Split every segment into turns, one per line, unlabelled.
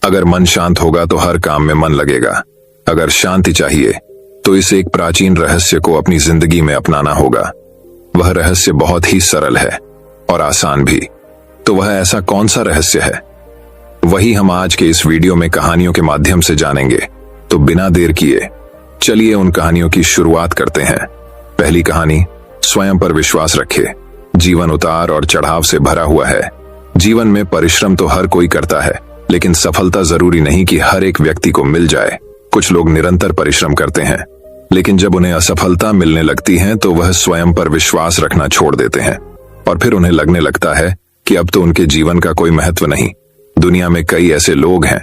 अगर मन शांत होगा तो हर काम में मन लगेगा। अगर शांति चाहिए तो इस एक प्राचीन रहस्य को अपनी जिंदगी में अपनाना होगा। वह रहस्य बहुत ही सरल है और आसान भी। तो वह ऐसा कौन सा रहस्य है, वही हम आज के इस वीडियो में कहानियों के माध्यम से जानेंगे। तो बिना देर किए चलिए उन कहानियों की शुरुआत करते हैं। पहली कहानी, स्वयं पर विश्वास रखे। जीवन उतार और चढ़ाव से भरा हुआ है। जीवन में परिश्रम तो हर कोई करता है, लेकिन सफलता जरूरी नहीं कि हर एक व्यक्ति को मिल जाए। कुछ लोग निरंतर परिश्रम करते हैं, लेकिन जब उन्हें असफलता मिलने लगती है तो वह स्वयं पर विश्वास रखना छोड़ देते हैं और फिर उन्हें लगने लगता है कि अब तो उनके जीवन का कोई महत्व नहीं। दुनिया में कई ऐसे लोग हैं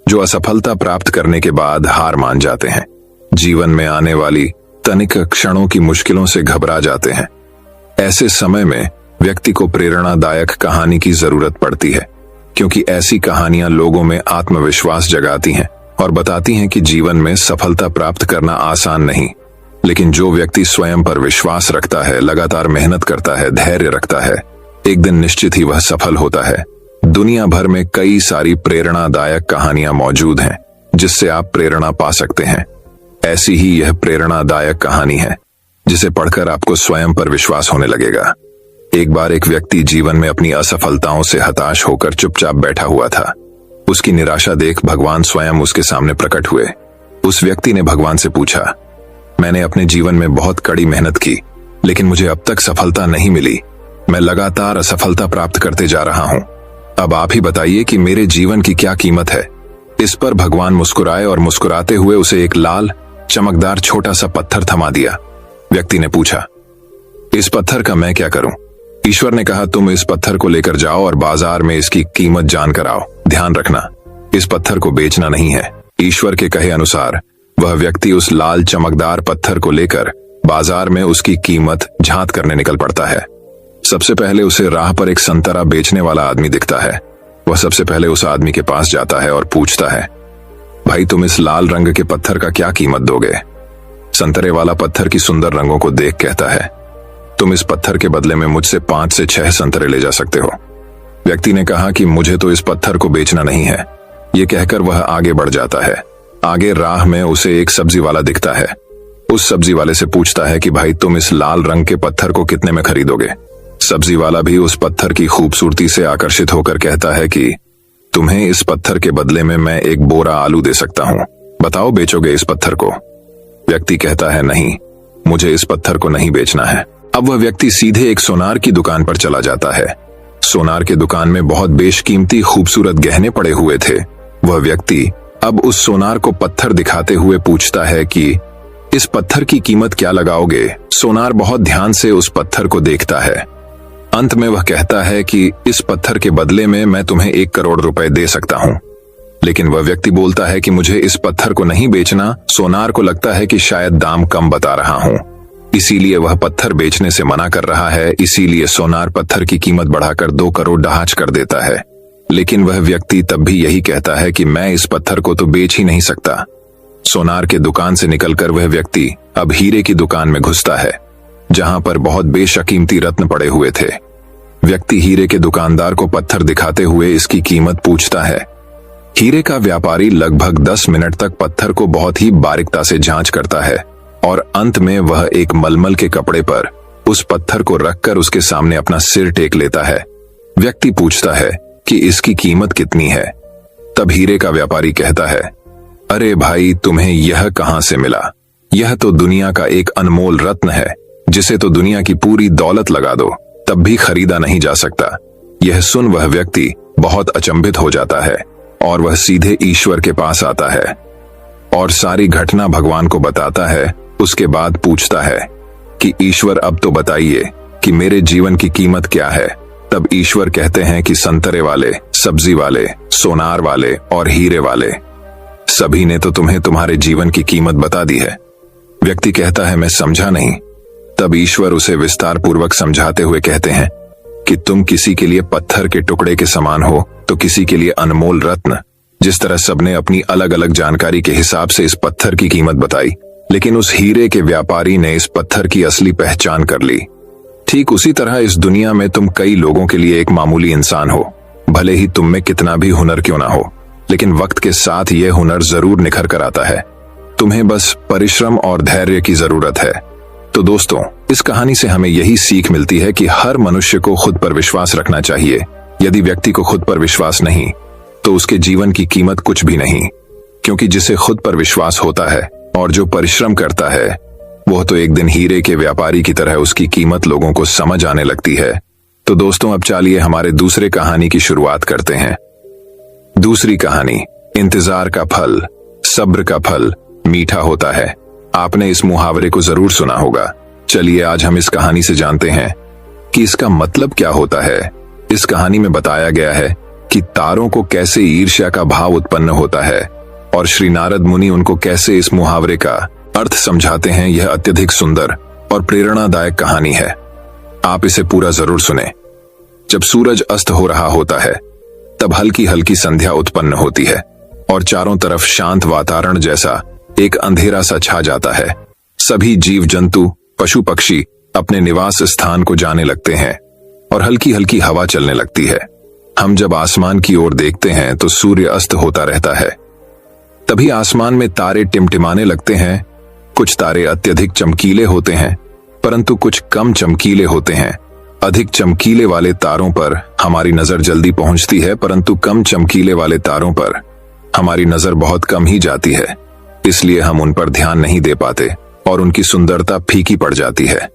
जो असफलता प्राप्त करने के बाद हार मान जाते हैं। जीवन में आने वाली तनिक क्षणों की मुश्किलों से घबरा जाते हैं। ऐसे समय में व्यक्ति को प्रेरणादायक कहानी की जरूरत पड़ती है, क्योंकि ऐसी कहानियां लोगों में आत्मविश्वास जगाती हैं और बताती हैं कि जीवन में सफलता प्राप्त करना आसान नहीं, लेकिन जो व्यक्ति स्वयं पर विश्वास रखता है, लगातार मेहनत करता है, धैर्य रखता है, एक दिन निश्चित ही वह सफल होता है। दुनिया भर में कई सारी प्रेरणादायक कहानियां मौजूद हैं जिससे आप प्रेरणा पा सकते हैं। ऐसी ही यह प्रेरणादायक कहानी है जिसे पढ़कर आपको स्वयं पर विश्वास होने लगेगा। एक बार एक व्यक्ति जीवन में अपनी असफलताओं से हताश होकर चुपचाप बैठा हुआ था। उसकी निराशा देख भगवान स्वयं उसके सामने प्रकट हुए। उस व्यक्ति ने भगवान से पूछा, मैंने अपने जीवन में बहुत कड़ी मेहनत की, लेकिन मुझे अब तक सफलता नहीं मिली। मैं लगातार असफलता प्राप्त करते जा रहा हूं। अब आप ही बताइए कि मेरे जीवन की क्या कीमत है। इस पर भगवान मुस्कुराए और मुस्कुराते हुए उसे एक लाल चमकदार छोटा सा पत्थर थमा दिया। व्यक्ति ने पूछा, इस पत्थर का मैं क्या करूं? ईश्वर ने कहा, तुम इस पत्थर को लेकर जाओ और बाजार में इसकी कीमत जानकर आओ। ध्यान रखना, इस पत्थर को बेचना नहीं है। ईश्वर के कहे अनुसार वह व्यक्ति उस लाल चमकदार पत्थर को लेकर बाजार में उसकी कीमत झांत करने निकल पड़ता है। सबसे पहले उसे राह पर एक संतरा बेचने वाला आदमी दिखता है। वह सबसे पहले उस आदमी के पास जाता है और पूछता है, भाई तुम इस लाल रंग के पत्थर का क्या कीमत दोगे? संतरे वाला पत्थर की सुंदर रंगों को देख कहता है, तुम इस पत्थर के बदले में मुझसे 5 से 6 संतरे ले जा सकते हो। व्यक्ति ने कहा कि मुझे तो इस पत्थर को बेचना नहीं है। ये कहकर वह आगे बढ़ जाता है। आगे राह में उसे एक सब्जी वाला दिखता है। उस सब्जी वाले से पूछता है कि भाई तुम इस लाल रंग के पत्थर को कितने में खरीदोगे? सब्जी वाला भी उस पत्थर की खूबसूरती से आकर्षित होकर कहता है कि तुम्हें इस पत्थर के बदले में मैं एक बोरा आलू दे सकता हूं। बताओ, बेचोगे इस पत्थर को? व्यक्ति कहता है, नहीं, मुझे इस पत्थर को नहीं बेचना है। अब वह व्यक्ति सीधे एक सोनार की दुकान पर चला जाता है। सोनार के दुकान में बहुत बेशकीमती खूबसूरत गहने पड़े हुए थे। वह व्यक्ति अब उस सोनार को पत्थर दिखाते हुए पूछता है कि इस पत्थर की कीमत क्या लगाओगे? सोनार बहुत ध्यान से उस पत्थर को देखता है। अंत में वह कहता है कि इस पत्थर के बदले में मैं तुम्हें 1 करोड़ रुपए दे सकता हूं। लेकिन वह व्यक्ति बोलता है कि मुझे इस पत्थर को नहीं बेचना। सोनार को लगता है कि शायद दाम कम बता रहा हूं, इसीलिए वह पत्थर बेचने से मना कर रहा है। इसीलिए सोनार पत्थर की कीमत बढ़ाकर 2 करोड़ ढांच कर देता है। लेकिन वह व्यक्ति तब भी यही कहता है कि मैं इस पत्थर को तो बेच ही नहीं सकता। सोनार के दुकान से निकलकर वह व्यक्ति अब हीरे की दुकान में घुसता है, जहां पर बहुत बेशकीमती रत्न पड़े हुए थे। व्यक्ति हीरे के दुकानदार को पत्थर दिखाते हुए इसकी कीमत पूछता है। हीरे का व्यापारी लगभग 10 मिनट तक पत्थर को बहुत ही बारीकता से जांच करता है और अंत में वह एक मलमल के कपड़े पर उस पत्थर को रखकर उसके सामने अपना सिर टेक लेता है। व्यक्ति पूछता है कि इसकी कीमत कितनी है? तब हीरे का व्यापारी कहता है, अरे भाई, तुम्हें यह कहां से मिला? यह तो दुनिया का एक अनमोल रत्न है, जिसे तो दुनिया की पूरी दौलत लगा दो तब भी खरीदा नहीं जा सकता। यह सुन वह व्यक्ति बहुत अचंभित हो जाता है और वह सीधे ईश्वर के पास आता है और सारी घटना भगवान को बताता है। उसके बाद पूछता है कि ईश्वर, अब तो बताइए कि मेरे जीवन की कीमत क्या है? तब ईश्वर कहते हैं कि संतरे वाले, सब्जी वाले, सोनार वाले और हीरे वाले, सभी ने तो तुम्हें तुम्हारे जीवन की कीमत बता दी है। व्यक्ति कहता है, मैं समझा नहीं। तब ईश्वर उसे विस्तार पूर्वक समझाते हुए कहते हैं कि तुम किसी के लिए पत्थर के टुकड़े के समान हो तो किसी के लिए अनमोल रत्न। जिस तरह सबने अपनी अलग अलग जानकारी के हिसाब से इस पत्थर की कीमत बताई, लेकिन उस हीरे के व्यापारी ने इस पत्थर की असली पहचान कर ली। ठीक उसी तरह इस दुनिया में तुम कई लोगों के लिए एक मामूली इंसान हो, भले ही तुम में कितना भी हुनर क्यों ना हो। लेकिन वक्त के साथ यह हुनर जरूर निखर कर आता है। तुम्हें बस परिश्रम और धैर्य की जरूरत है। तो दोस्तों, इस कहानी से हमें यही सीख मिलती है कि हर मनुष्य को खुद पर विश्वास रखना चाहिए। यदि व्यक्ति को खुद पर विश्वास नहीं, तो उसके जीवन की कीमत कुछ भी नहीं, क्योंकि जिसे खुद पर विश्वास होता है और जो परिश्रम करता है, वह तो एक दिन हीरे के व्यापारी की तरह उसकी कीमत लोगों को समझ आने लगती है। तो दोस्तों, अब चलिए हमारे दूसरे कहानी की शुरुआत करते हैं। दूसरी कहानी, इंतजार का फल, सब्र का फल मीठा होता है। आपने इस मुहावरे को जरूर सुना होगा। चलिए आज हम इस कहानी से जानते हैं कि इसका मतलब क्या होता है। इस कहानी में बताया गया है कि तारों को कैसे ईर्ष्या का भाव उत्पन्न होता है और श्री नारद मुनि उनको कैसे इस मुहावरे का अर्थ समझाते हैं। यह अत्यधिक सुंदर और प्रेरणादायक कहानी है। आप इसे पूरा जरूर सुने। जब सूरज अस्त हो रहा होता है, तब हल्की हल्की संध्या उत्पन्न होती है और चारों तरफ शांत वातावरण जैसा एक अंधेरा सा छा जाता है। सभी जीव जंतु, पशु पक्षी अपने निवास स्थान को जाने लगते हैं और हल्की हल्की हवा चलने लगती है। हम जब आसमान की ओर देखते हैं तो सूर्य अस्त होता रहता है। तभी आसमान में तारे टिमटिमाने लगते हैं। कुछ तारे अत्यधिक चमकीले होते हैं, परंतु कुछ कम चमकीले होते हैं। अधिक चमकीले वाले तारों पर हमारी नजर जल्दी पहुंचती है, परंतु कम चमकीले वाले तारों पर हमारी नजर बहुत कम ही जाती है। इसलिए हम उन पर ध्यान नहीं दे पाते और उनकी सुंदरता फीकी पड़ जाती है।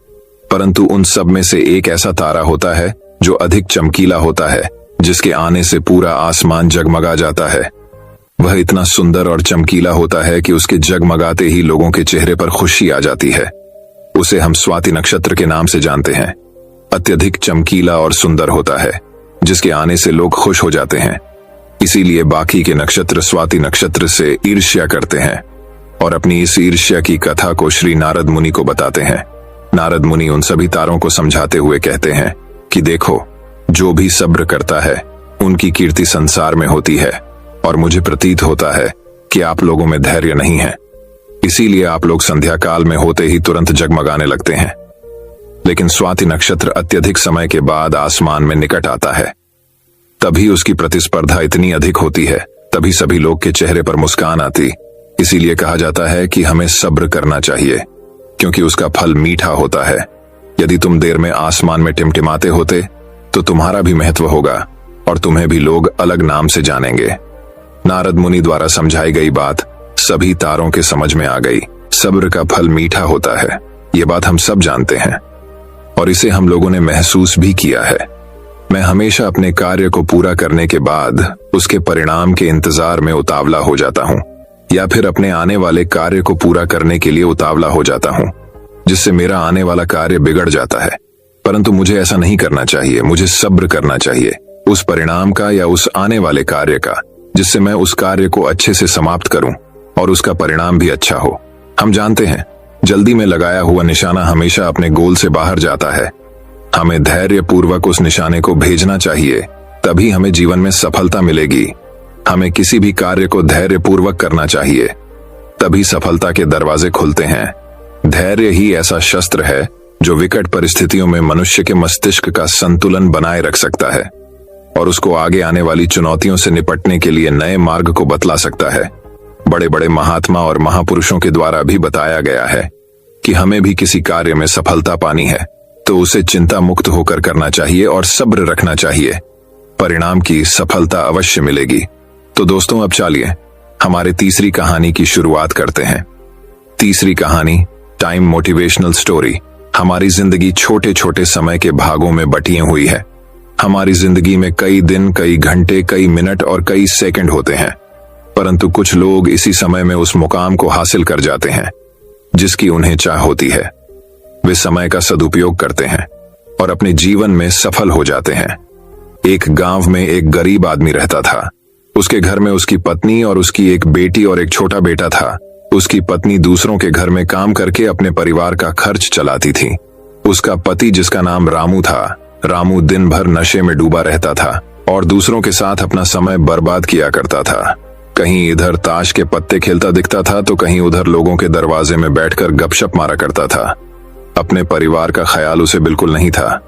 परंतु उन सब में से एक ऐसा तारा होता है जो अधिक चमकीला होता है, जिसके आने से पूरा आसमान जगमगा जाता है। वह इतना सुंदर और चमकीला होता है कि उसके जगमगाते ही लोगों के चेहरे पर खुशी आ जाती है। उसे हम स्वाति नक्षत्र के नाम से जानते हैं। अत्यधिक चमकीला और सुंदर होता है, जिसके आने से लोग खुश हो जाते हैं। इसीलिए बाकी के नक्षत्र स्वाति नक्षत्र से ईर्ष्या करते हैं और अपनी इस ईर्ष्या की कथा को श्री नारद मुनि को बताते हैं। नारद मुनि उन सभी तारों को समझाते हुए कहते हैं कि देखो, जो भी सब्र करता है उनकी कीर्ति संसार में होती है, और मुझे प्रतीत होता है कि आप लोगों में धैर्य नहीं है। इसीलिए आप लोग संध्या काल में होते ही तुरंत जगमगाने लगते हैं। लेकिन स्वाति नक्षत्र अत्यधिक समय के बाद आसमान में निकट आता है। तभी उसकी प्रतिस्पर्धा इतनी अधिक होती है, तभी सभी लोग के चेहरे पर मुस्कान आती। इसीलिए कहा जाता है कि हमें सब्र करना चाहिए, क्योंकि उसका फल मीठा होता है। यदि तुम देर में आसमान में टिमटिमाते होते तो तुम्हारा भी महत्व होगा और तुम्हें भी लोग अलग नाम से जानेंगे। नारद मुनि द्वारा समझाई गई बात सभी तारों के समझ में आ गई। सब्र का फल मीठा होता है, ये बात हम सब जानते हैं और इसे हम लोगों ने महसूस भी किया है। मैं हमेशा अपने कार्य को पूरा करने के बाद उसके परिणाम के इंतजार में उतावला हो जाता हूँ, या फिर अपने आने वाले कार्य को पूरा करने के लिए उतावला हो जाता हूँ, जिससे मेरा आने वाला कार्य बिगड़ जाता है। परंतु मुझे ऐसा नहीं करना चाहिए। मुझे सब्र करना चाहिए उस परिणाम का या उस आने वाले कार्य का, जिससे मैं उस कार्य को अच्छे से समाप्त करूं और उसका परिणाम भी अच्छा हो। हम जानते हैं, जल्दी में लगाया हुआ निशाना हमेशा अपने गोल से बाहर जाता है। हमें धैर्य पूर्वक उस निशाने को भेजना चाहिए, तभी हमें जीवन में सफलता मिलेगी। हमें किसी भी कार्य को धैर्य पूर्वक करना चाहिए, तभी सफलता के दरवाजे खुलते हैं। धैर्य ही ऐसा शस्त्र है जो विकट परिस्थितियों में मनुष्य के मस्तिष्क का संतुलन बनाए रख सकता है और उसको आगे आने वाली चुनौतियों से निपटने के लिए नए मार्ग को बतला सकता है। बड़े बड़े महात्मा और महापुरुषों के द्वारा भी बताया गया है कि हमें भी किसी कार्य में सफलता पानी है तो उसे चिंता मुक्त होकर करना चाहिए और सब्र रखना चाहिए। परिणाम की सफलता अवश्य मिलेगी। तो दोस्तों, अब चलिए हमारे तीसरी कहानी की शुरुआत करते हैं। तीसरी कहानी, टाइम मोटिवेशनल स्टोरी। हमारी जिंदगी छोटे छोटे समय के भागों में बटी हुई है। हमारी जिंदगी में कई दिन, कई घंटे, कई मिनट और कई सेकंड होते हैं, परंतु कुछ लोग इसी समय में उस मुकाम को हासिल कर जाते हैं जिसकी उन्हें चाह होती है। वे समय का सदुपयोग करते हैं और अपने जीवन में सफल हो जाते हैं। एक गांव में एक गरीब आदमी रहता था। उसके घर में उसकी पत्नी और उसकी एक बेटी और एक छोटा बेटा था। उसकी पत्नी दूसरों के घर में काम करके अपने परिवार का खर्च चलाती थी। उसका पति, जिसका नाम रामू था, रामू दिन भर नशे में डूबा रहता था और दूसरों के साथ अपना समय बर्बाद किया करता था। कहीं इधर ताश के पत्ते खेलता दिखता था तो कहीं उधर लोगों के दरवाजे में बैठकर गपशप मारा करता था। अपने परिवार का ख्याल उसे बिल्कुल नहीं था।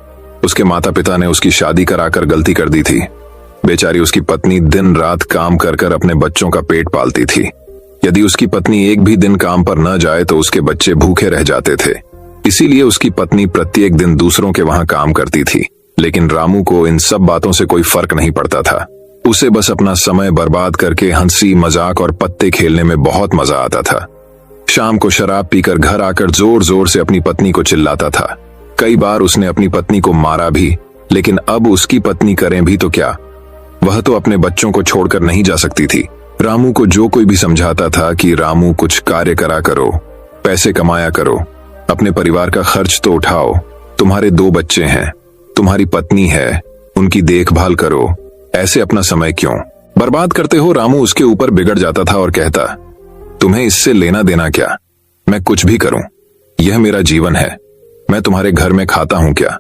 उसके माता पिता ने उसकी शादी कराकर गलती कर दी थी। बेचारी उसकी पत्नी दिन रात काम कर कर अपने बच्चों का पेट पालती थी। यदि उसकी पत्नी एक भी दिन काम पर न जाए तो उसके बच्चे भूखे रह जाते थे। इसीलिए उसकी पत्नी प्रत्येक दिन दूसरों के वहां काम करती थी। लेकिन रामू को इन सब बातों से कोई फर्क नहीं पड़ता था। उसे बस अपना समय बर्बाद करके हंसी मजाक और पत्ते खेलने में बहुत मजा आता था। शाम को शराब पीकर घर आकर जोर जोर से अपनी पत्नी को चिल्लाता था। कई बार उसने अपनी पत्नी को मारा भी, लेकिन अब उसकी पत्नी करें भी तो क्या, वह तो अपने बच्चों को छोड़कर नहीं जा सकती थी। रामू को जो कोई भी समझाता था कि रामू कुछ कार्य करा करो, पैसे कमाया करो, अपने परिवार का खर्च तो उठाओ, तुम्हारे 2 बच्चे हैं, तुम्हारी पत्नी है, उनकी देखभाल करो, ऐसे अपना समय क्यों बर्बाद करते हो। रामू उसके ऊपर बिगड़ जाता था और कहता, तुम्हें इससे लेना देना क्या, मैं कुछ भी करूं, यह मेरा जीवन है, मैं तुम्हारे घर में खाता हूं क्या।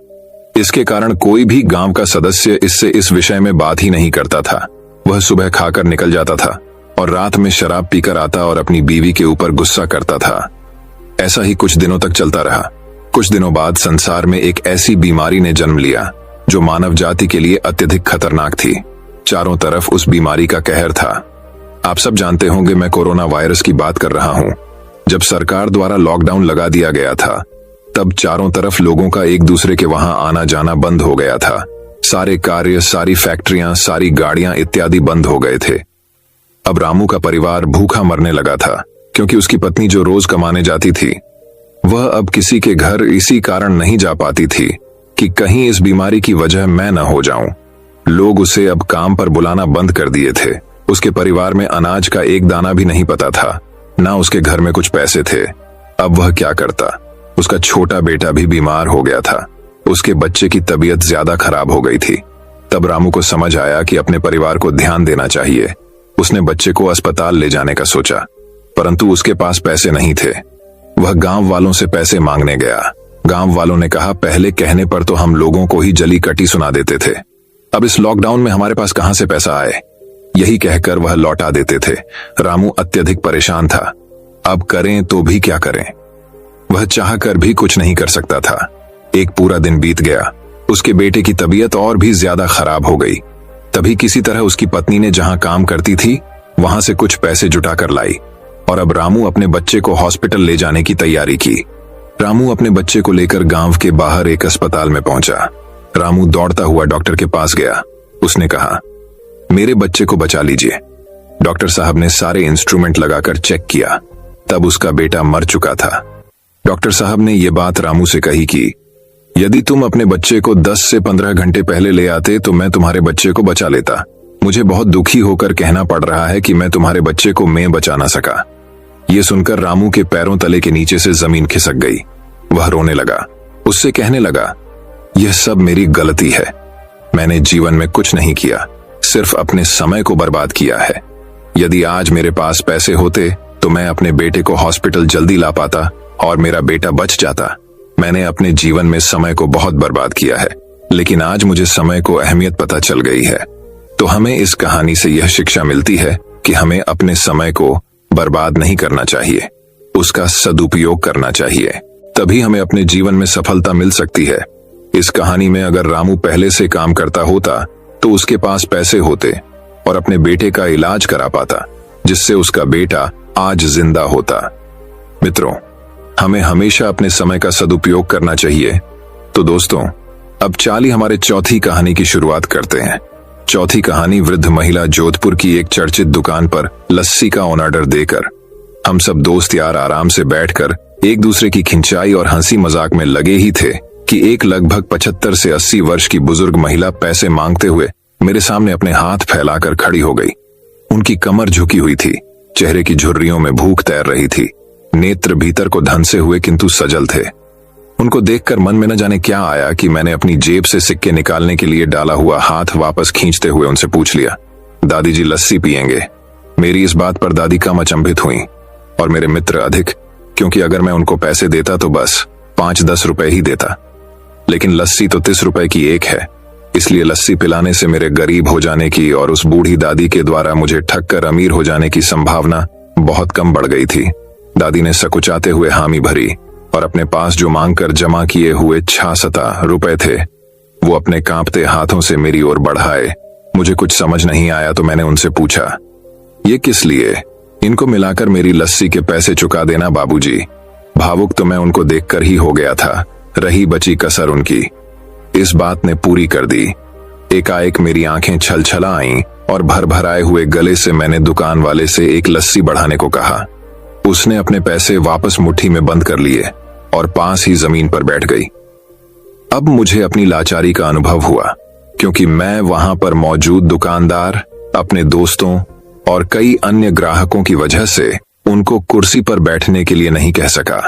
इसके कारण कोई भी गांव का सदस्य इससे इस विषय में बात ही नहीं करता था। वह सुबह खाकर निकल जाता था और रात में शराब पीकर आता और अपनी बीवी के ऊपर गुस्सा करता था। ऐसा ही कुछ दिनों तक चलता रहा। कुछ दिनों बाद संसार में एक ऐसी बीमारी ने जन्म लिया जो मानव जाति के लिए अत्यधिक खतरनाक थी। चारों तरफ उस बीमारी का कहर था। आप सब जानते होंगे मैं कोरोना वायरस की बात कर रहा हूं। जब सरकार द्वारा लॉकडाउन लगा दिया गया था तब चारों तरफ लोगों का एक दूसरे के वहां आना जाना बंद हो गया था। सारे कार्य, सारी फैक्ट्रियां, सारी गाड़ियां इत्यादि बंद हो गए थे। अब रामू का परिवार भूखा मरने लगा था क्योंकि उसकी पत्नी जो रोज कमाने जाती थी वह अब किसी के घर इसी कारण नहीं जा पाती थी कि कहीं इस बीमारी की वजह मैं न हो जाऊं। लोग उसे अब काम पर बुलाना बंद कर दिए थे। उसके परिवार में अनाज का एक दाना भी नहीं पता था, ना उसके घर में कुछ पैसे थे। अब वह क्या करता। उसका छोटा बेटा भी बीमार हो गया था। उसके बच्चे की तबीयत ज्यादा खराब हो गई थी। तब रामू को समझ आया कि अपने परिवार को ध्यान देना चाहिए। उसने बच्चे को अस्पताल ले जाने का सोचा, परंतु उसके पास पैसे नहीं थे। वह गांव वालों से पैसे मांगने गया। गांव वालों ने कहा, पहले कहने पर तो हम लोगों को ही जली कटी सुना देते थे, अब इस लॉकडाउन में हमारे पास कहां से पैसा आए। यही कहकर वह लौटा देते थे। रामू अत्यधिक परेशान था। अब करें तो भी क्या करें। वह चाहकर भी कुछ नहीं कर सकता था। एक पूरा दिन बीत गया। उसके बेटे की तबीयत और भी ज्यादा खराब हो गई। तभी किसी तरह उसकी पत्नी ने जहां काम करती थी वहां से कुछ पैसे जुटाकर लाई और अब रामू अपने बच्चे को हॉस्पिटल ले जाने की तैयारी की। रामू अपने बच्चे को लेकर गांव के बाहर एक अस्पताल में पहुंचा। रामू दौड़ता हुआ डॉक्टर के पास गया। उसने कहा, मेरे बच्चे को बचा लीजिए। डॉक्टर साहब ने सारे इंस्ट्रूमेंट लगाकर चेक किया, तब उसका बेटा मर चुका था। डॉक्टर साहब ने यह बात रामू से कही कि यदि तुम अपने बच्चे को 10 से 15 घंटे पहले ले आते तो मैं तुम्हारे बच्चे को बचा लेता। मुझे बहुत दुखी होकर कहना पड़ रहा है कि मैं तुम्हारे बच्चे को मैं बचा ना सका। यह सुनकर रामू के पैरों तले के नीचे से जमीन खिसक गई। वह रोने लगा। उससे कहने लगा, यह सब मेरी गलती है। मैंने जीवन में कुछ नहीं किया, सिर्फ अपने समय को बर्बाद किया है। यदि आज मेरे पास पैसे होते तो मैं अपने बेटे को हॉस्पिटल जल्दी ला पाता और मेरा बेटा बच जाता। मैंने अपने जीवन में समय को बहुत बर्बाद किया है, लेकिन आज मुझे समय को अहमियत पता चल गई है। तो हमें इस कहानी से यह शिक्षा मिलती है कि हमें अपने समय को बर्बाद नहीं करना चाहिए, उसका सदुपयोग करना चाहिए। तभी हमें अपने जीवन में सफलता मिल सकती है। इस कहानी में अगर रामू पहले से काम करता होता तो उसके पास पैसे होते और अपने बेटे का इलाज करा पाता, जिससे उसका बेटा आज जिंदा होता। मित्रों, हमें हमेशा अपने समय का सदुपयोग करना चाहिए। तो दोस्तों, अब चाली हमारे चौथी कहानी की शुरुआत करते हैं। चौथी कहानी वृद्ध महिला जोधपुर की एक चर्चित दुकान पर लस्सी का ऑर्डर देकर हम सब दोस्त यार आराम से बैठकर एक दूसरे की खिंचाई और हंसी मजाक में लगे ही थे कि एक लगभग 75 से 80 वर्ष की बुजुर्ग महिला पैसे मांगते हुए मेरे सामने अपने हाथ फैलाकर खड़ी हो गई। उनकी कमर झुकी हुई थी, चेहरे की झुर्रियों में भूख तैर रही थी, नेत्र भीतर को धंसे हुए किंतु सजल थे। उनको देखकर मन में न जाने क्या आया कि मैंने अपनी जेब से सिक्के निकालने के लिए डाला हुआ हाथ वापस खींचते हुए उनसे पूछ लिया, दादी जी लस्सी पिएंगे? मेरी इस बात पर दादी कम अचंभित हुई और मेरे मित्र अधिक, क्योंकि अगर मैं उनको पैसे देता तो बस 5-10 रुपए ही देता, लेकिन लस्सी तो 30 रुपए की एक है। इसलिए लस्सी पिलाने से मेरे गरीब हो जाने की और उस बूढ़ी दादी के द्वारा मुझे ठग कर अमीर हो जाने की संभावना बहुत कम बढ़ गई थी। दादी ने सकुचाते हुए हामी भरी और अपने पास जो मांगकर जमा किए हुए 66 रुपए थे वो अपने कांपते हाथों से मेरी ओर बढ़ाए। मुझे कुछ समझ नहीं आया तो मैंने उनसे पूछा, ये किस लिए? इनको मिलाकर मेरी लस्सी के पैसे चुका देना बाबूजी। भावुक तो मैं उनको देखकर ही हो गया था, रही बची कसर उनकी। इस बात ने पूरी कर दी। एकाएक मेरी आंखें छलछला आईं और भर भर आए हुए गले से मैंने दुकान वाले से एक लस्सी बढ़ाने को कहा। उसने अपने पैसे वापस मुट्ठी में बंद कर लिए और पास ही जमीन पर बैठ गई। अब मुझे अपनी लाचारी का अनुभव हुआ, क्योंकि मैं वहां पर मौजूद दुकानदार, अपने दोस्तों और कई अन्य ग्राहकों की वजह से उनको कुर्सी पर बैठने के लिए नहीं कह सका।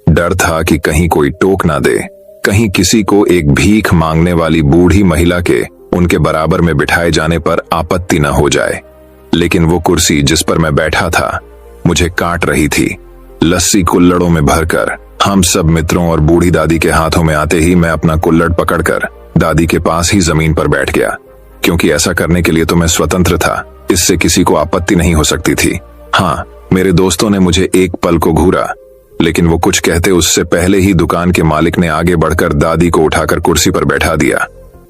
डर था कि कहीं कोई टोक ना दे, कहीं किसी को एक भीख मांगने वाली बूढ़ी महिला के उनके बराबर में बिठाए जाने पर आपत्ति न हो जाए। लेकिन वो कुर्सी जिस पर मैं बैठा था मुझे काट रही थी। लस्सी कुल्लड़ों में भरकर हम सब मित्रों और बूढ़ी दादी के हाथों में आते ही मैं अपना कुल्लड़ पकड़कर दादी के पास ही जमीन पर बैठ गया, क्योंकि ऐसा करने के लिए तो मैं स्वतंत्र था, इससे किसी को आपत्ति नहीं हो सकती थी। हाँ, मेरे दोस्तों ने मुझे एक पल को घूरा, लेकिन वो कुछ कहते उससे पहले ही दुकान के मालिक ने आगे बढ़कर दादी को उठाकर कुर्सी पर बैठा दिया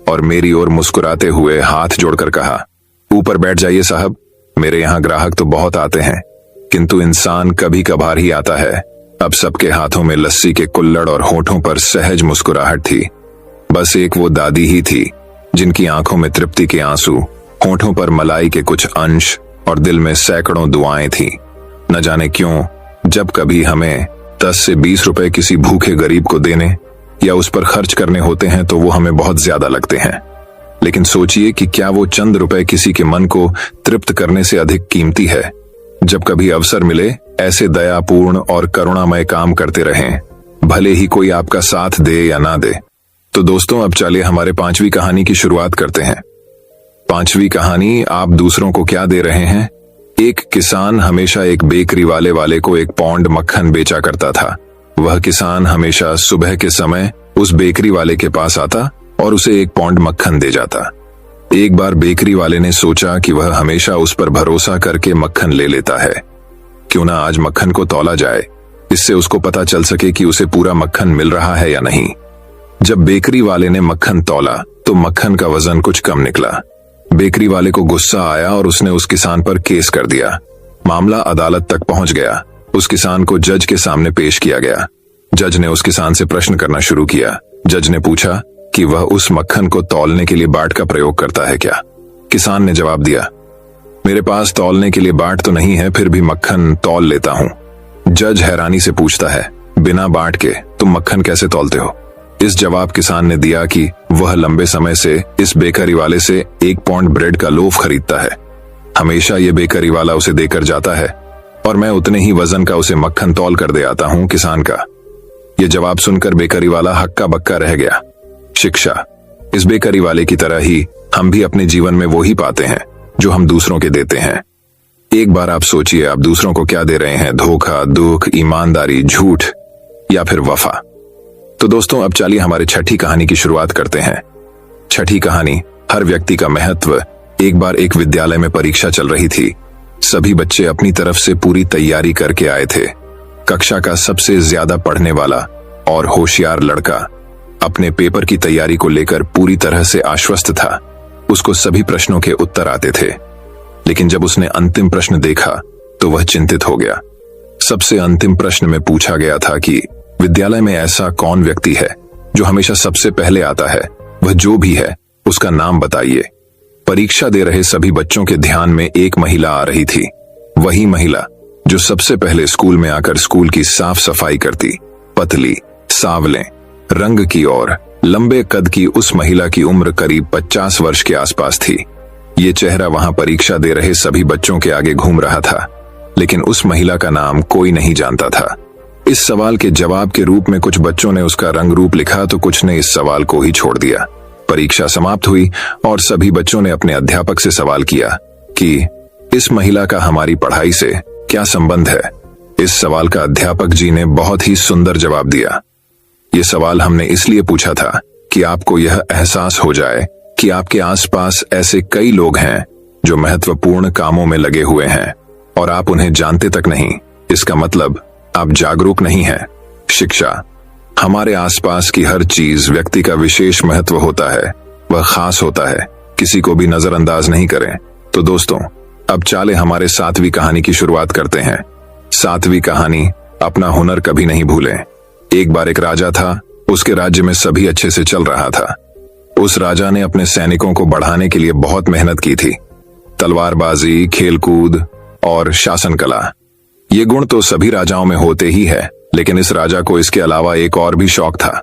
और मेरी ओर मुस्कुराते हुए हाथ जोड़कर कहा, ऊपर बैठ जाइए साहब, मेरे यहाँ ग्राहक तो बहुत आते हैं, किंतु इंसान कभी कभार ही आता है। अब सबके हाथों में लस्सी के कुल्लड़ और होठों पर सहज मुस्कुराहट थी। बस एक वो दादी ही थी जिनकी आंखों में तृप्ति के आंसू, होठों पर मलाई के कुछ अंश और दिल में सैकड़ों दुआएं थीं। न जाने क्यों जब कभी हमें 10 से 20 रुपए किसी भूखे गरीब को देने या उस पर खर्च करने होते हैं तो वो हमें बहुत ज्यादा लगते हैं। लेकिन सोचिए कि क्या वो चंद रुपए किसी के मन को तृप्त करने से अधिक कीमती है। जब कभी अवसर मिले ऐसे दयापूर्ण और करुणामय काम करते रहें, भले ही कोई आपका साथ दे या ना दे। तो दोस्तों, अब चलिए हमारे 5वीं कहानी की शुरुआत करते हैं। 5वीं कहानी, आप दूसरों को क्या दे रहे हैं। एक किसान हमेशा एक बेकरी वाले को 1 पौंड मक्खन बेचा करता था। वह किसान हमेशा सुबह के समय उस बेकरी वाले के पास आता और उसे 1 पौंड मक्खन दे जाता। एक बार बेकरी वाले ने सोचा कि वह हमेशा उस पर भरोसा करके मक्खन ले लेता है, क्यों ना आज मक्खन को तौला जाए, इससे उसको पता चल सके कि उसे पूरा मक्खन मिल रहा है या नहीं। जब बेकरी वाले ने मक्खन तौला तो मक्खन का वजन कुछ कम निकला। बेकरी वाले को गुस्सा आया और उसने उस किसान पर केस कर दिया। मामला अदालत तक पहुंच गया। उस किसान को जज के सामने पेश किया गया। जज ने उस किसान से प्रश्न करना शुरू किया। जज ने पूछा कि वह उस मक्खन को तौलने के लिए बाट का प्रयोग करता है क्या। किसान ने जवाब दिया, मेरे पास तौलने के लिए बाट तो नहीं है, फिर भी मक्खन तौल लेता हूं। जज हैरानी से पूछता है, बिना बाट के तुम मक्खन कैसे तौलते हो। इस जवाब किसान ने दिया कि वह लंबे समय से इस बेकरी वाले से 1 पौंड ब्रेड का लोफ खरीदता है। हमेशा ये बेकरी वाला उसे देकर जाता है और मैं उतने ही वजन का उसे मक्खन तौल कर दे आता हूं। किसान का यह जवाब सुनकर बेकरी वाला हक्का बक्का रह गया। शिक्षा, इस बेकरी वाले की तरह ही हम भी अपने जीवन में वो ही पाते हैं जो हम दूसरों के देते हैं। एक बार आप सोचिए, आप दूसरों को क्या दे रहे हैं, धोखा, दुख, ईमानदारी, झूठ या फिर वफा। तो दोस्तों, अब चलिए हमारी 6ठी कहानी की शुरुआत करते हैं। 6ठी कहानी, हर व्यक्ति का महत्व। एक बार एक विद्यालय में परीक्षा चल रही थी। सभी बच्चे अपनी तरफ से पूरी तैयारी करके आए थे। कक्षा का सबसे ज्यादा पढ़ने वाला और होशियार लड़का अपने पेपर की तैयारी को लेकर पूरी तरह से आश्वस्त था। उसको सभी प्रश्नों के उत्तर आते थे, लेकिन जब उसने अंतिम प्रश्न देखा तो वह चिंतित हो गया। सबसे अंतिम प्रश्न में पूछा गया था कि विद्यालय में ऐसा कौन व्यक्ति है जो हमेशा सबसे पहले आता है, वह जो भी है उसका नाम बताइए। परीक्षा दे रहे सभी बच्चों के ध्यान में एक महिला आ रही थी। वही महिला जो सबसे पहले स्कूल में आकर स्कूल की साफ सफाई करती। पतली, सांवले रंग की और लंबे कद की उस महिला की उम्र करीब 50 वर्ष के आसपास थी। ये चेहरा वहां परीक्षा दे रहे सभी बच्चों के आगे घूम रहा था, लेकिन उस महिला का नाम कोई नहीं जानता था। इस सवाल के जवाब के रूप में कुछ बच्चों ने उसका रंग रूप लिखा तो कुछ ने इस सवाल को ही छोड़ दिया। परीक्षा समाप्त हुई और सभी बच्चों ने अपने अध्यापक से सवाल किया कि इस महिला का हमारी पढ़ाई से क्या संबंध है। इस सवाल का अध्यापक जी ने बहुत ही सुंदर जवाब दिया। ये सवाल हमने इसलिए पूछा था कि आपको यह एहसास हो जाए कि आपके आसपास ऐसे कई लोग हैं जो महत्वपूर्ण कामों में लगे हुए हैं और आप उन्हें जानते तक नहीं। इसका मतलब आप जागरूक नहीं हैं। शिक्षा, हमारे आसपास की हर चीज व्यक्ति का विशेष महत्व होता है। वह खास होता है। किसी को भी नजरअंदाज नहीं करें। तो दोस्तों, अब चाले हमारे 7वीं कहानी की शुरुआत करते हैं। 7वीं कहानी, अपना हुनर कभी नहीं भूलें। एक बार एक राजा था, उसके राज्य में सभी अच्छे से चल रहा था। उस राजा ने अपने सैनिकों को बढ़ाने के लिए बहुत मेहनत की थी। तलवारबाजी, खेलकूद और शासन कला, ये गुण तो सभी राजाओं में होते ही है, लेकिन इस राजा को इसके अलावा एक और भी शौक था।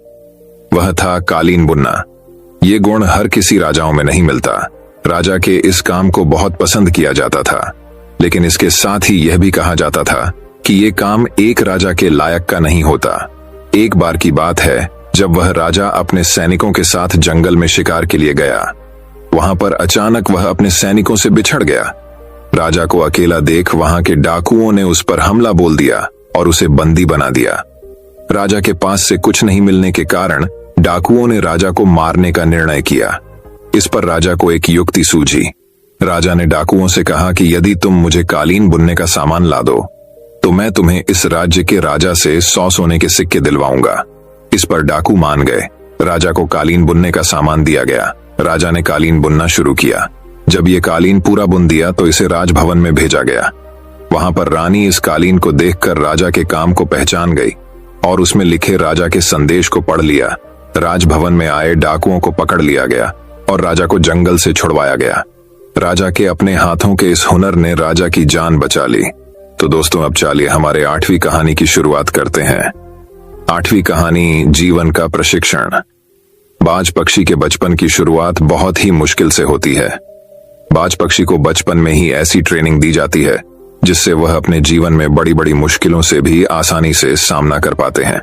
वह था कालीन बुनना। ये गुण हर किसी राजाओं में नहीं मिलता। राजा के इस काम को बहुत पसंद किया जाता था, लेकिन इसके साथ ही यह भी कहा जाता था कि ये काम एक राजा के लायक का नहीं होता। एक बार की बात है, जब वह राजा अपने सैनिकों के साथ जंगल में शिकार के लिए गया। वहां पर अचानक वह अपने सैनिकों से बिछड़ गया। राजा को अकेला देख वहां के डाकुओं ने उस पर हमला बोल दिया और उसे बंदी बना दिया। राजा के पास से कुछ नहीं मिलने के कारण डाकुओं ने राजा को मारने का निर्णय किया। इस पर राजा को एक युक्ति सूझी। राजा ने डाकुओं से कहा कि यदि तुम मुझे कालीन बुनने का सामान ला दो, तो मैं तुम्हें इस राज्य के राजा से 100 सोने के सिक्के दिलवाऊंगा। इस पर डाकू मान गए। राजा को कालीन बुनने का सामान दिया गया। राजा ने कालीन बुनना शुरू किया। जब ये कालीन पूरा बुन दिया तो इसे राजभवन में भेजा गया। वहां पर रानी इस कालीन को देखकर राजा के काम को पहचान गई और उसमें लिखे राजा के संदेश को पढ़ लिया। राजभवन में आए डाकुओं को पकड़ लिया गया और राजा को जंगल से छुड़वाया गया। राजा के अपने हाथों के इस हुनर ने राजा की जान बचा ली। तो दोस्तों, अब चलिए हमारे 8वीं कहानी की शुरुआत करते हैं। 8वीं कहानी, जीवन का प्रशिक्षण। बाज पक्षी के बचपन की शुरुआत बहुत ही मुश्किल से होती है। बाज पक्षी को बचपन में ही ऐसी ट्रेनिंग दी जाती है जिससे वह अपने जीवन में बड़ी बड़ी मुश्किलों से भी आसानी से सामना कर पाते हैं।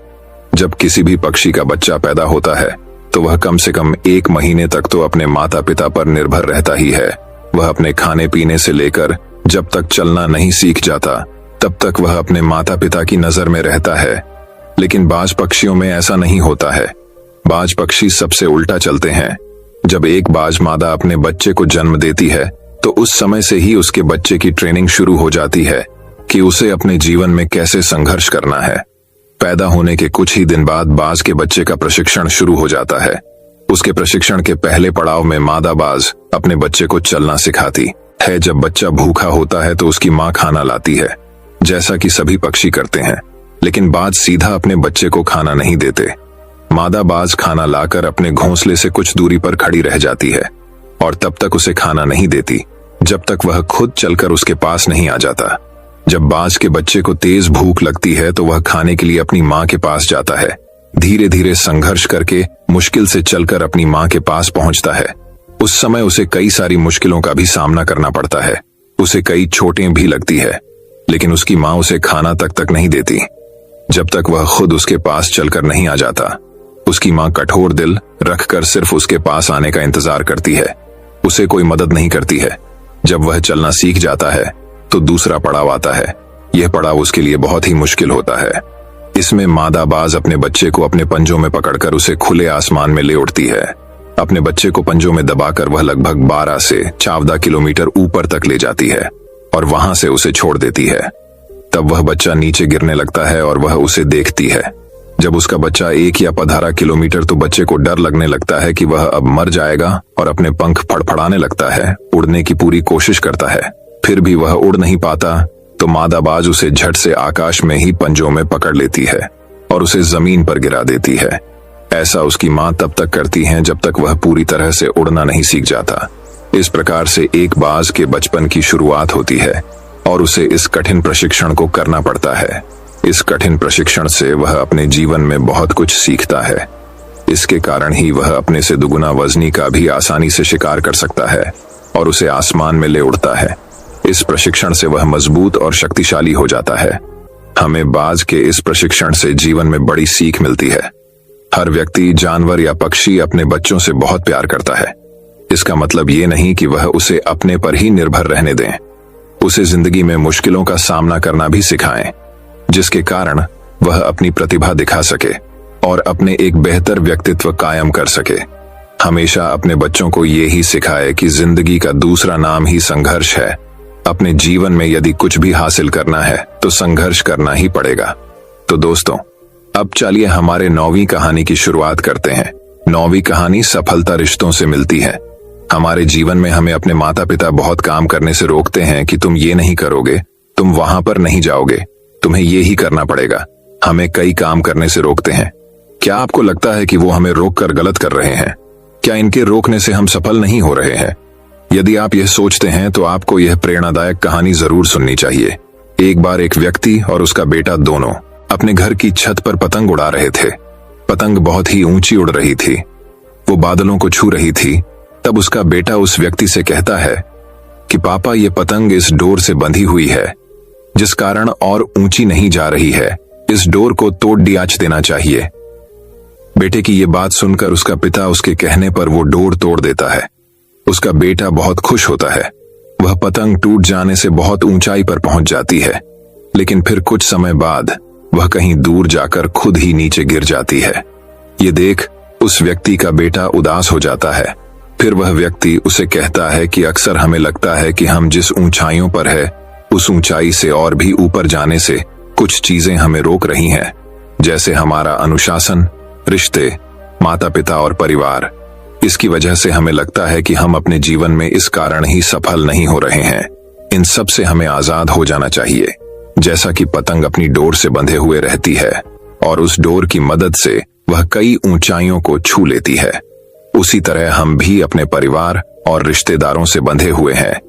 जब किसी भी पक्षी का बच्चा पैदा होता है तो वह कम से कम 1 महीने तक तो अपने माता पिता पर निर्भर रहता ही है। वह अपने खाने पीने से लेकर जब तक चलना नहीं सीख जाता तब तक वह अपने माता पिता की नजर में रहता है। लेकिन बाज पक्षियों में ऐसा नहीं होता है। बाज पक्षी सबसे उल्टा चलते हैं। जब एक बाज मादा अपने बच्चे को जन्म देती है तो उस समय से ही उसके बच्चे की ट्रेनिंग शुरू हो जाती है कि उसे अपने जीवन में कैसे संघर्ष करना है। पैदा होने के कुछ ही दिन बाद बाज के बच्चे का प्रशिक्षण शुरू हो जाता है। उसके प्रशिक्षण के पहले पड़ाव में मादा बाज अपने बच्चे को चलना सिखाती है। जब बच्चा भूखा होता है तो उसकी माँ खाना लाती है, जैसा कि सभी पक्षी करते हैं, लेकिन बाज सीधा अपने बच्चे को खाना नहीं देते। मादा बाज खाना लाकर अपने घोंसले से कुछ दूरी पर खड़ी रह जाती है और तब तक उसे खाना नहीं देती जब तक वह खुद चलकर उसके पास नहीं आ जाता। जब बाज के बच्चे को तेज भूख लगती है तो वह खाने के लिए अपनी माँ के पास जाता है। धीरे धीरे संघर्ष करके मुश्किल से चलकर अपनी माँ के पास पहुंचता है। उस समय उसे कई सारी मुश्किलों का भी सामना करना पड़ता है। उसे कई चोटें भी लगती है, लेकिन उसकी माँ उसे खाना तक नहीं देती जब तक वह खुद उसके पास चलकर नहीं आ जाता। उसकी माँ कठोर दिल रखकर सिर्फ उसके पास आने का इंतजार करती है, उसे कोई मदद नहीं करती है। जब वह चलना सीख जाता है तो दूसरा पड़ाव आता है। यह पड़ाव उसके लिए बहुत ही मुश्किल होता है। इसमें मादा बाज अपने बच्चे को अपने पंजों में पकड़कर उसे खुले आसमान में ले उड़ती है। अपने बच्चे को पंजों में दबाकर वह लगभग 12 से 14 किलोमीटर ऊपर तक ले जाती है और वहां से उसे छोड़ देती है। तब वह बच्चा नीचे गिरने लगता है और वह उसे देखती है। जब उसका बच्चा 1 या 15 किलोमीटर, तो बच्चे को डर लगने लगता है कि वह अब मर जाएगा और अपने पंख फड़फड़ाने लगता है। उड़ने की पूरी कोशिश करता है, फिर भी वह उड़ नहीं पाता। तो मादा बाज उसे झट से आकाश में ही पंजों में पकड़ लेती है और उसे जमीन पर गिरा देती है। ऐसा उसकी माँ तब तक करती है जब तक वह पूरी तरह से उड़ना नहीं सीख जाता। इस प्रकार से एक बाज के बचपन की शुरुआत होती है और उसे इस कठिन प्रशिक्षण को करना पड़ता है। इस कठिन प्रशिक्षण से वह अपने जीवन में बहुत कुछ सीखता है। इसके कारण ही वह अपने से दुगुना वजनी का भी आसानी से शिकार कर सकता है और उसे आसमान में ले उड़ता है। इस प्रशिक्षण से वह मजबूत और शक्तिशाली हो जाता है। हमें बाज के इस प्रशिक्षण से जीवन में बड़ी सीख मिलती है। हर व्यक्ति, जानवर या पक्षी अपने बच्चों से बहुत प्यार करता है। इसका मतलब ये नहीं कि वह उसे अपने पर ही निर्भर रहने दें। उसे जिंदगी में मुश्किलों का सामना करना भी सिखाएं, जिसके कारण वह अपनी प्रतिभा दिखा सके और अपने एक बेहतर व्यक्तित्व कायम कर सके। हमेशा अपने बच्चों को ये ही सिखाए कि जिंदगी का दूसरा नाम ही संघर्ष है। अपने जीवन में यदि कुछ भी हासिल करना है तो संघर्ष करना ही पड़ेगा। तो दोस्तों, अब चलिए हमारे 9वीं कहानी की शुरुआत करते हैं। 9वीं कहानी सफलता रिश्तों से मिलती है। हमारे जीवन में हमें अपने माता पिता बहुत काम करने से रोकते हैं कि तुम ये नहीं करोगे, तुम वहां पर नहीं जाओगे, तुम्हें ये ही करना पड़ेगा। हमें कई काम करने से रोकते हैं। क्या आपको लगता है कि वो हमें रोककर गलत कर रहे हैं? क्या इनके रोकने से हम सफल नहीं हो रहे हैं? यदि आप यह सोचते हैं तो आपको यह प्रेरणादायक कहानी जरूर सुननी चाहिए। एक बार एक व्यक्ति और उसका बेटा दोनों अपने घर की छत पर पतंग उड़ा रहे थे। पतंग बहुत ही ऊंची उड़ रही थी, वो बादलों को छू रही थी। तब उसका बेटा उस व्यक्ति से कहता है कि पापा, ये पतंग इस डोर से बंधी हुई है, जिस कारण और ऊंची नहीं जा रही है। इस डोर को तोड़ दियाच देना चाहिए। बेटे की ये बात सुनकर उसका पिता उसके कहने पर वो डोर तोड़ देता है। उसका बेटा बहुत खुश होता है। वह पतंग टूट जाने से बहुत ऊंचाई पर पहुंच जाती है, लेकिन फिर कुछ समय बाद वह कहीं दूर जाकर खुद ही नीचे गिर जाती है। ये देख उस व्यक्ति का बेटा उदास हो जाता है। फिर वह व्यक्ति उसे कहता है कि अक्सर हमें लगता है कि हम जिस ऊंचाइयों पर है उस ऊंचाई से और भी ऊपर जाने से कुछ चीजें हमें रोक रही हैं, जैसे हमारा अनुशासन, रिश्ते, माता पिता और परिवार। इसकी वजह से हमें लगता है कि हम अपने जीवन में इस कारण ही सफल नहीं हो रहे हैं। इन सब से हमें आजाद हो जाना चाहिए। जैसा कि पतंग अपनी डोर से बंधे हुए रहती है और उस डोर की मदद से वह कई ऊंचाइयों को छू लेती है, उसी तरह हम भी अपने परिवार और रिश्तेदारों से बंधे हुए हैं।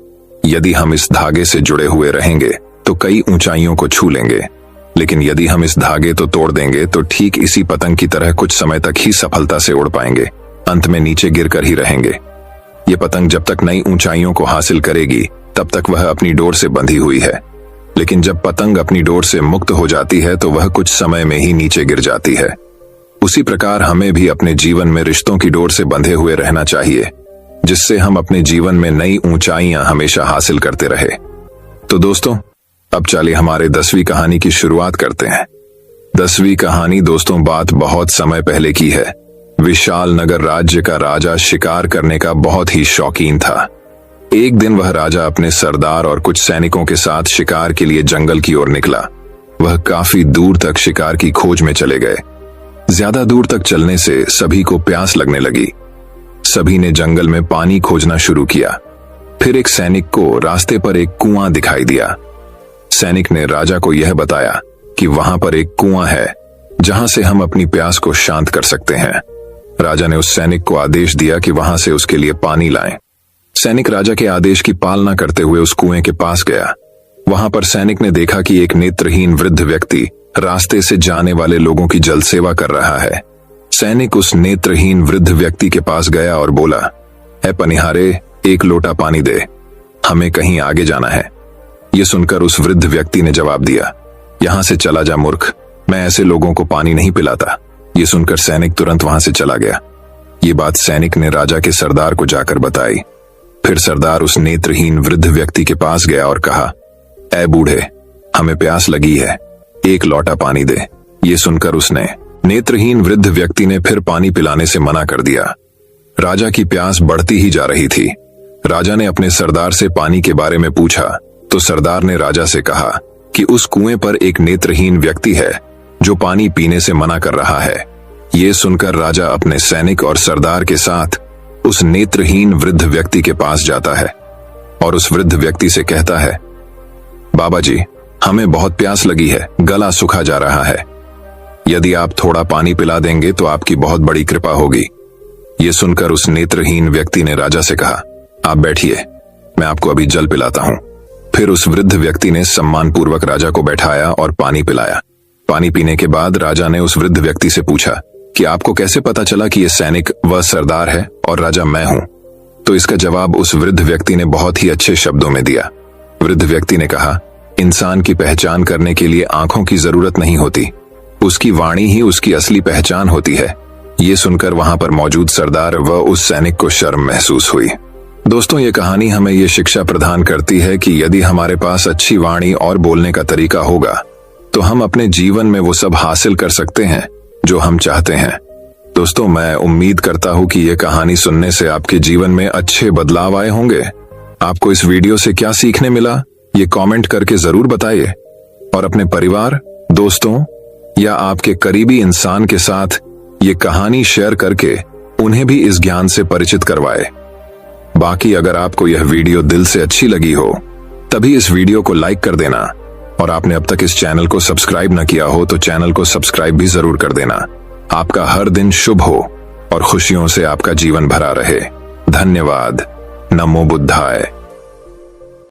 यदि हम इस धागे से जुड़े हुए रहेंगे तो कई ऊंचाइयों को छू लेंगे, लेकिन यदि हम इस धागे तो तोड़ देंगे तो ठीक इसी पतंग की तरह कुछ समय तक ही सफलता से उड़ पाएंगे, अंत में नीचे गिरकर ही रहेंगे। ये पतंग जब तक नई ऊंचाइयों को हासिल करेगी तब तक वह अपनी डोर से बंधी हुई है, लेकिन जब पतंग अपनी डोर से मुक्त हो जाती है तो वह कुछ समय में ही नीचे गिर जाती है। उसी प्रकार हमें भी अपने जीवन में रिश्तों की डोर से बंधे हुए रहना चाहिए, जिससे हम अपने जीवन में नई ऊंचाइयां हमेशा हासिल करते रहे। तो दोस्तों, अब चलिए हमारे 10वीं कहानी की शुरुआत करते हैं। 10वीं कहानी दोस्तों बात बहुत समय पहले की है। विशाल नगर राज्य का राजा शिकार करने का बहुत ही शौकीन था। एक दिन वह राजा अपने सरदार और कुछ सैनिकों के साथ शिकार के लिए जंगल की ओर निकला। वह काफी दूर तक शिकार की खोज में चले गए। ज्यादा दूर तक चलने से सभी को प्यास लगने लगी। सभी ने जंगल में पानी खोजना शुरू किया। फिर एक सैनिक को रास्ते पर एक कुआं दिखाई दिया। सैनिक ने राजा को यह बताया कि वहां पर एक कुआं है जहां से हम अपनी प्यास को शांत कर सकते हैं। राजा ने उस सैनिक को आदेश दिया कि वहां से उसके लिए पानी लाएं। सैनिक राजा के आदेश की पालना करते हुए उस कुएं के पास गया। वहां पर सैनिक ने देखा कि एक नेत्रहीन वृद्ध व्यक्ति रास्ते से जाने वाले लोगों की जल सेवा कर रहा है। सैनिक उस नेत्रहीन वृद्ध व्यक्ति के पास गया और बोला, "ऐ पनिहारे, एक लोटा पानी दे, हमें कहीं आगे जाना है।" यह सुनकर उस वृद्ध व्यक्ति ने जवाब दिया, "यहां से चला जा मूर्ख, मैं ऐसे लोगों को पानी नहीं पिलाता।" ये सुनकर सैनिक तुरंत वहां से चला गया। ये बात सैनिक ने राजा के सरदार को जाकर बताई। फिर सरदार उस नेत्रहीन वृद्ध व्यक्ति के पास गया और कहा, "ऐ बूढ़े, हमें प्यास लगी है, एक लोटा पानी दे।" ये सुनकर उसने नेत्रहीन वृद्ध व्यक्ति ने फिर पानी पिलाने से मना कर दिया। राजा की प्यास बढ़ती ही जा रही थी। राजा ने अपने सरदार से पानी के बारे में पूछा तो सरदार ने राजा से कहा कि उस कुएं पर एक नेत्रहीन व्यक्ति है जो पानी पीने से मना कर रहा है। ये सुनकर राजा अपने सैनिक और सरदार के साथ उस नेत्रहीन वृद्ध व्यक्ति के पास जाता है और उस वृद्ध व्यक्ति से कहता है, "बाबा जी, हमें बहुत प्यास लगी है, गला सूखा जा रहा है। यदि आप थोड़ा पानी पिला देंगे तो आपकी बहुत बड़ी कृपा होगी।" ये सुनकर उस नेत्रहीन व्यक्ति ने राजा से कहा, "आप बैठिए, मैं आपको अभी जल पिलाता हूं।" फिर उस वृद्ध व्यक्ति ने सम्मानपूर्वक राजा को बैठाया और पानी पिलाया। पानी पीने के बाद राजा ने उस वृद्ध व्यक्ति से पूछा कि आपको कैसे पता चला कि यह सैनिक वह सरदार है और राजा मैं हूं? तो इसका जवाब उस वृद्ध व्यक्ति ने बहुत ही अच्छे शब्दों में दिया। वृद्ध व्यक्ति ने कहा, "इंसान की पहचान करने के लिए आंखों की जरूरत नहीं होती, उसकी वाणी ही उसकी असली पहचान होती है।" ये सुनकर वहां पर मौजूद सरदार व उस सैनिक को शर्म महसूस हुई। दोस्तों, ये कहानी हमें ये शिक्षा प्रदान करती है कि यदि हमारे पास अच्छी वाणी और बोलने का तरीका होगा तो हम अपने जीवन में वो सब हासिल कर सकते हैं जो हम चाहते हैं। दोस्तों, मैं उम्मीद करता हूं कि ये कहानी सुनने से आपके जीवन में अच्छे बदलाव आए होंगे। आपको इस वीडियो से क्या सीखने मिला, ये कमेंट करके जरूर बताइए और अपने परिवार, दोस्तों या आपके करीबी इंसान के साथ ये कहानी शेयर करके उन्हें भी इस ज्ञान से परिचित करवाए। बाकी अगर आपको यह वीडियो दिल से अच्छी लगी हो तभी इस वीडियो को लाइक कर देना, और आपने अब तक इस चैनल को सब्सक्राइब न किया हो तो चैनल को सब्सक्राइब भी जरूर कर देना। आपका हर दिन शुभ हो और खुशियों से आपका जीवन भरा रहे। धन्यवाद। नमो बुद्धाय।